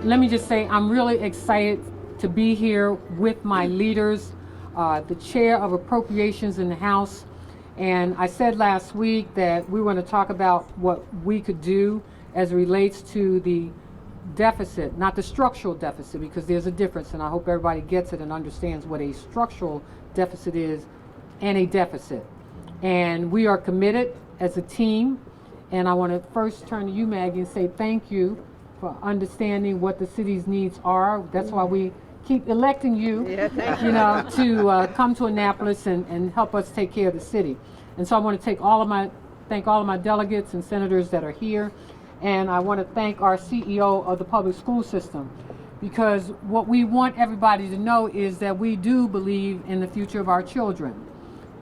let me just say I'm really excited to be here with my leaders, the chair of appropriations in the House. And I said last week that we want to talk about what we could do as it relates to the deficit, not the structural deficit, because there's a difference, and I hope everybody gets it and understands what a structural deficit is and a deficit. And we are committed as a team, and I want to first turn to you, Maggie, and say thank you for understanding what the city's needs are. That's why we keep electing you, to come to Annapolis and help us take care of the city. And so I want to thank all of my delegates and senators that are here. And I want to thank our CEO of the public school system, because what we want everybody to know is that we do believe in the future of our children.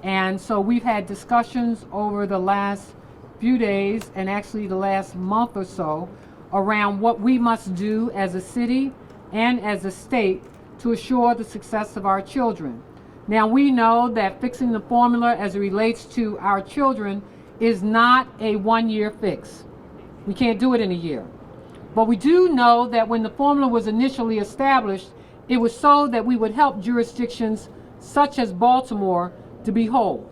And so we've had discussions over the last few days, and actually the last month or so, around what we must do as a city and as a state to assure the success of our children. Now, we know that fixing the formula as it relates to our children is not a one-year fix. We can't do it in a year. But we do know that when the formula was initially established, it was so that we would help jurisdictions such as Baltimore to be whole.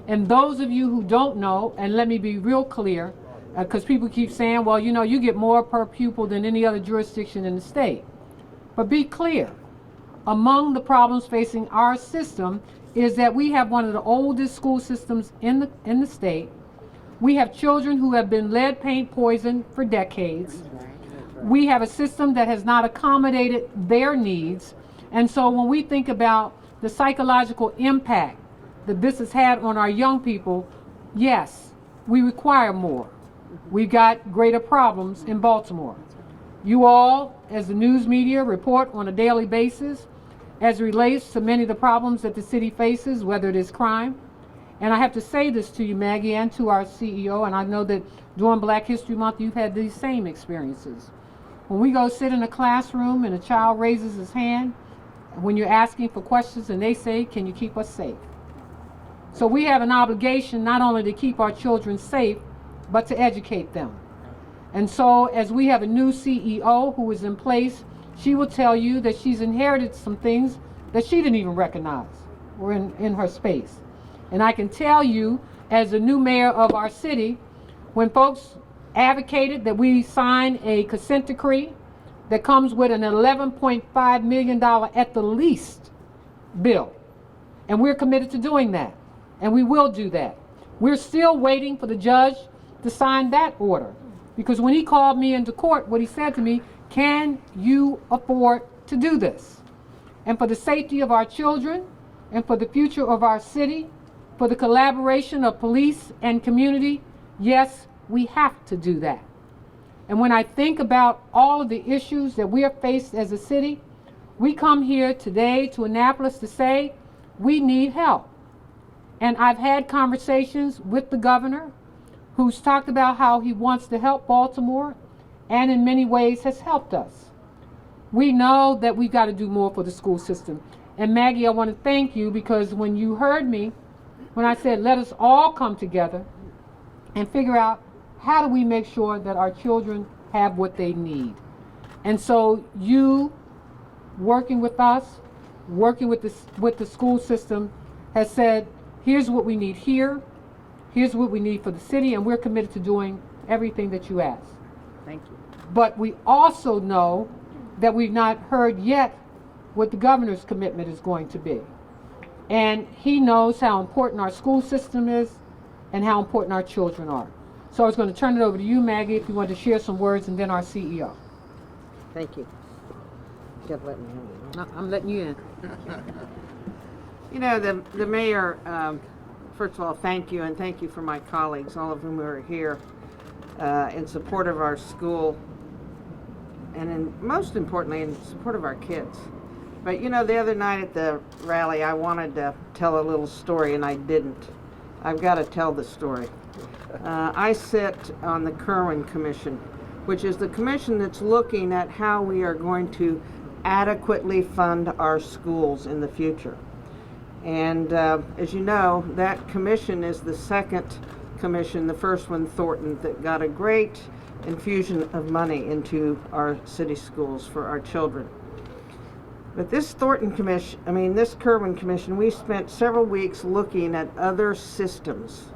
And those of you who don't know, and let me be real clear, because people keep saying, well, you get more per pupil than any other jurisdiction in the state. But be clear, among the problems facing our system is that we have one of the oldest school systems in the state. We have children who have been lead paint poisoned for decades. We have a system that has not accommodated their needs. And so when we think about the psychological impact that this has had on our young people, yes, we require more. We've got greater problems in Baltimore. You all, as the news media, report on a daily basis as it relates to many of the problems that the city faces, whether it is crime. And I have to say this to you, Maggie, and to our CEO, and I know that during Black History Month you've had these same experiences. When we go sit in a classroom and a child raises his hand, when you're asking for questions and they say, can you keep us safe? So we have an obligation not only to keep our children safe, but to educate them. And so as we have a new CEO who is in place, she will tell you that she's inherited some things that she didn't even recognize were in her space. And I can tell you, as the new mayor of our city, when folks advocated that we sign a consent decree that comes with an $11.5 million at the least bill, and we're committed to doing that, and we will do that. We're still waiting for the judge to sign that order, because when he called me into court, what he said to me, can you afford to do this? And for the safety of our children, and for the future of our city, for the collaboration of police and community, yes, we have to do that. And when I think about all of the issues that we are faced as a city, we come here today to Annapolis to say we need help. And I've had conversations with the governor, who's talked about how he wants to help Baltimore and in many ways has helped us. We know that we've got to do more for the school system. And Maggie, I want to thank you, because when you heard me, when I said let us all come together and figure out how do we make sure that our children have what they need. And so you working with us, working with the school system, has said, here's what we need here, here's what we need for the city, and we're committed to doing everything that you ask. Thank you. But we also know that we've not heard yet what the governor's commitment is going to be. And he knows how important our school system is and how important our children are. So I was going to turn it over to you, Maggie, if you want to share some words, and then our CEO. Thank you. Just let me in. I'm letting you in. The mayor, first of all, thank you, and thank you for my colleagues, all of whom are here in support of our school, and most importantly, in support of our kids. But the other night at the rally, I wanted to tell a little story, and I didn't. I've got to tell the story. I sit on the Kerwin Commission, which is the commission that's looking at how we are going to adequately fund our schools in the future. And as you know, that commission is the second commission, the first one, Thornton, that got a great infusion of money into our city schools for our children. But this this Kerwin Commission, we spent several weeks looking at other systems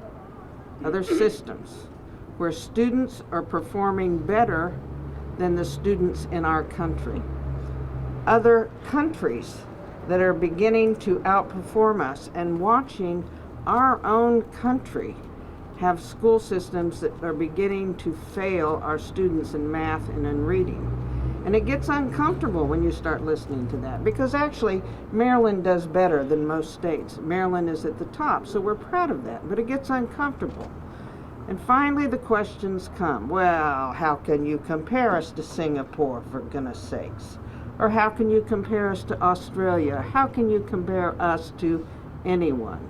where students are performing better than the students in our country. Other countries that are beginning to outperform us, and watching our own country have school systems that are beginning to fail our students in math and in reading. And it gets uncomfortable when you start listening to that, because actually Maryland does better than most states. Maryland is at the top, so we're proud of that, but it gets uncomfortable. And finally the questions come, well, how can you compare us to Singapore, for goodness sakes? Or how can you compare us to Australia? How can you compare us to anyone?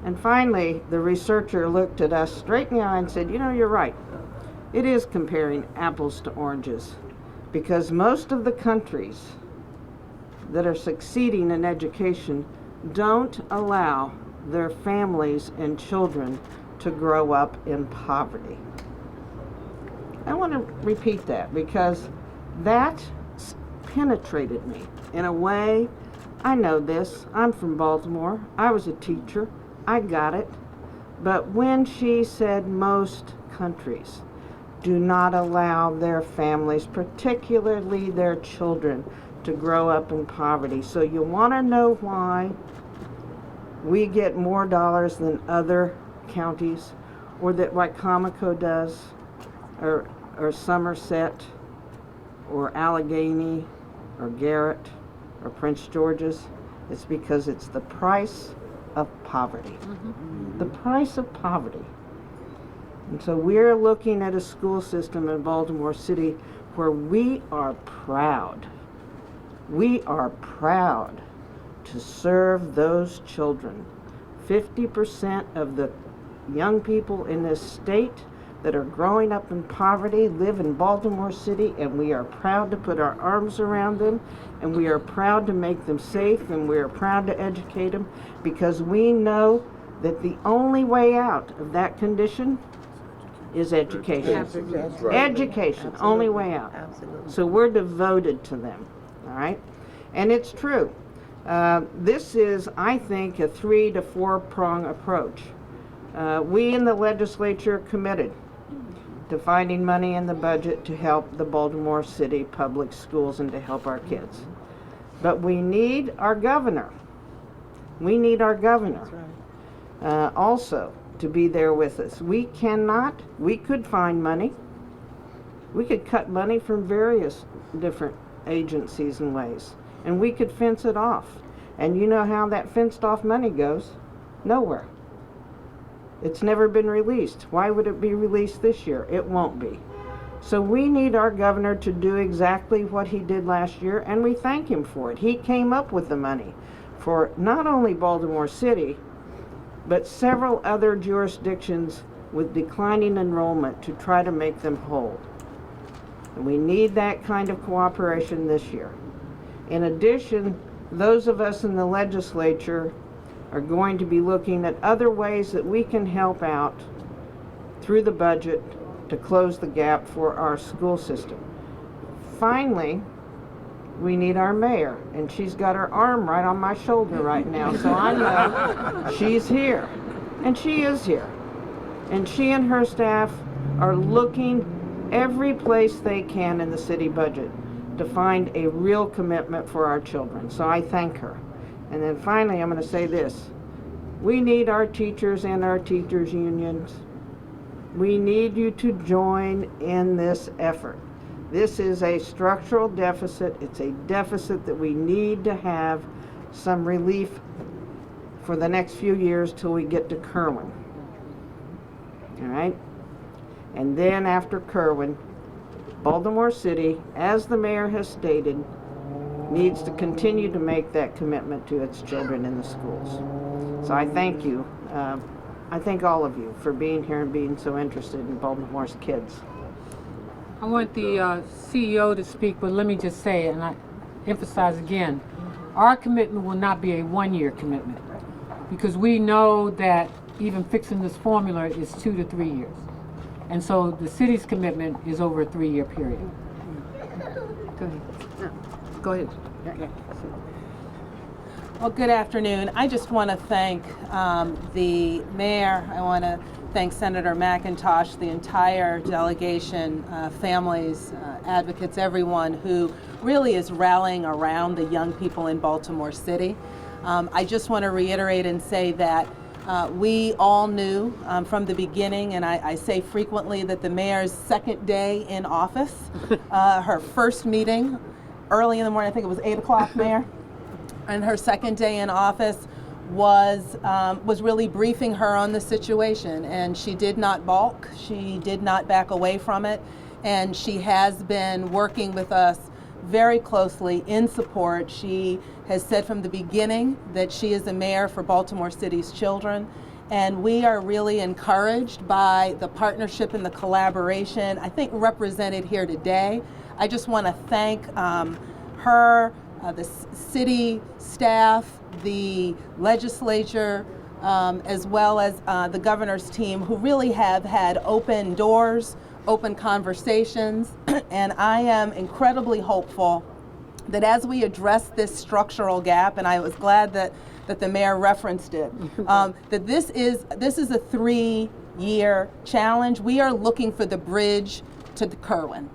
And finally, the researcher looked at us straight in the eye and said, you know, you're right. It is comparing apples to oranges, because most of the countries that are succeeding in education don't allow their families and children to grow up in poverty. I want to repeat that, because that penetrated me in a way. I know this. I'm from Baltimore. I was a teacher. I got it. But when she said most countries do not allow their families, particularly their children, to grow up in poverty. So you want to know why we get more dollars than other counties, or that Wycomico does, or Somerset, or Allegheny, or Garrett, or Prince George's? It's because it's the price of poverty. The price of poverty. And so we're looking at a school system in Baltimore City where we are proud. We are proud to serve those children. 50% of the young people in this state that are growing up in poverty live in Baltimore City, and we are proud to put our arms around them, and we are proud to make them safe, and we are proud to educate them, because we know that the only way out of that condition is education. Absolutely. That's right. Education, Absolutely. only way out. Absolutely. So we're devoted to them, all right? And it's true. This is, I think, a 3 to 4 prong approach. We in the legislature committed to finding money in the budget to help the Baltimore City public schools and to help our kids. But we need our governor. We need our governor also to be there with us. We could find money. We could cut money from various different agencies and ways, and we could fence it off. And you know how that fenced off money goes? Nowhere. It's never been released. Why would it be released this year? It won't be. So we need our governor to do exactly what he did last year, and we thank him for it. He came up with the money for not only Baltimore City, but several other jurisdictions with declining enrollment to try to make them whole. And we need that kind of cooperation this year. In addition, those of us in the legislature are going to be looking at other ways that we can help out through the budget to close the gap for our school system. Finally, we need our mayor, and she's got her arm right on my shoulder right now, so I know she's here, and she is here. And she and her staff are looking every place they can in the city budget to find a real commitment for our children. So I thank her. And then finally, I'm going to say this. We need our teachers and our teachers' unions. We need you to join in this effort. This is a structural deficit. It's a deficit that we need to have some relief for the next few years till we get to Kerwin. All right? And then after Kerwin, Baltimore City, as the mayor has stated, needs to continue to make that commitment to its children in the schools. So I thank you. I thank all of you for being here and being so interested in Baltimore's kids. I want the CEO to speak, but let me just say, and I emphasize again, our commitment will not be a one-year commitment, because we know that even fixing this formula is 2 to 3 years. And so the city's commitment is over a 3-year period. Go ahead. Go ahead. Well, good afternoon. I just want to thank the mayor. I want to thank Senator McIntosh, the entire delegation, families, advocates, everyone who really is rallying around the young people in Baltimore City. I just want to reiterate and say that we all knew from the beginning, and I say frequently, that the mayor's second day in office, her first meeting early in the morning, I think it was 8 o'clock, Mayor, and her second day in office was really briefing her on the situation, and she did not balk, she did not back away from it, and she has been working with us very closely in support. She has said from the beginning that she is a mayor for Baltimore City's children, and we are really encouraged by the partnership and the collaboration, I think, represented here today. I just want to thank her, the city staff, the legislature, as well as the governor's team, who really have had open doors, open conversations, and I am incredibly hopeful that as we address this structural gap, and I was glad that the mayor referenced it, that this is a 3-year challenge. We are looking for the bridge to the Kerwin.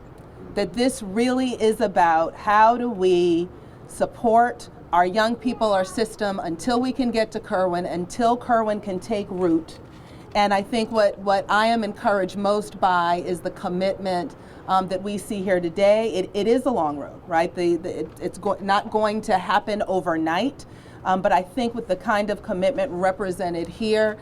That this really is about how do we support our young people, our system, until we can get to Kerwin, until Kerwin can take root. And I think what I am encouraged most by is the commitment that we see here today. It is a long road, right? It's not going to happen overnight, but I think with the kind of commitment represented here,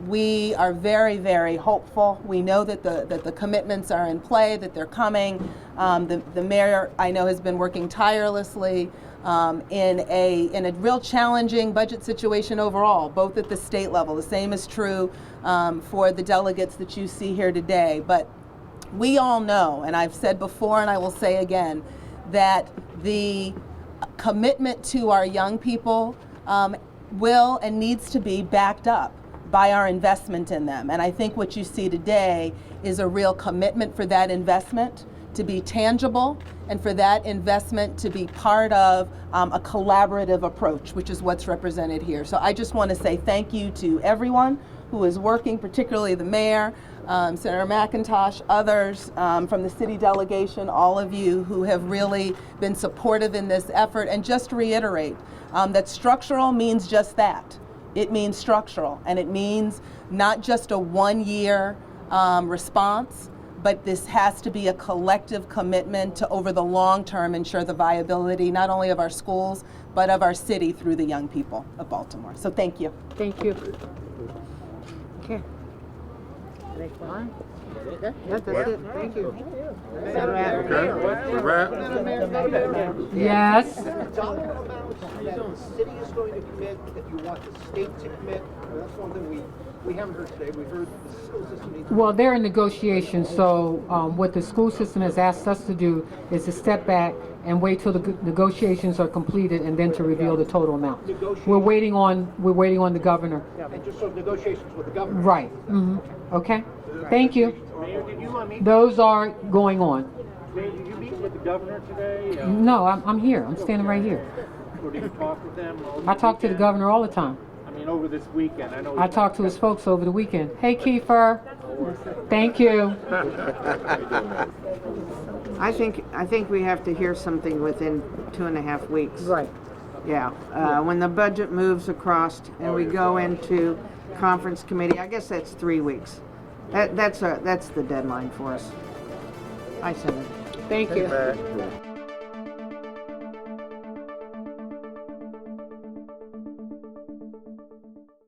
we are very, very hopeful. We know that the commitments are in play, that they're coming. The mayor, I know, has been working tirelessly in a real challenging budget situation overall, both at the state level. The same is true for the delegates that you see here today. But we all know, and I've said before and I will say again, that the commitment to our young people will and needs to be backed up by our investment in them. And I think what you see today is a real commitment for that investment to be tangible and for that investment to be part of a collaborative approach, which is what's represented here. So I just want to say thank you to everyone who is working, particularly the mayor, Senator McIntosh, others from the city delegation, all of you who have really been supportive in this effort. And just to reiterate that structural means just that. It means structural, and it means not just a 1-year response, but this has to be a collective commitment to, over the long term, ensure the viability not only of our schools, but of our city through the young people of Baltimore. So thank you. Thank you. Okay. All right. That's it. Thank you. Is that a wrap? Yes. Dollar amounts that the city is going to commit, that you want the state to commit. That's one thing we haven't heard today. We've heard the school system needs to. Well, they're in negotiations, so what the school system has asked us to do is to step back and wait till the negotiations are completed and then to reveal the total amount. We're waiting on the governor. And just so negotiations with the government. Right. Okay. Thank you. Mayor, did you meet? Those are going on. Mayor, did you meet with the governor today? No, I'm here. I'm standing right here. Or did you talk with them? I talk to the governor all the time. I mean, over this weekend. I know. I talk to his folks over the weekend. Hey, Kiefer. Thank you. I think we have to hear something within 2.5 weeks. Right. Yeah. When the budget moves across and we go into conference committee, I guess that's 3 weeks. That's the deadline for us. I said it. Thank you.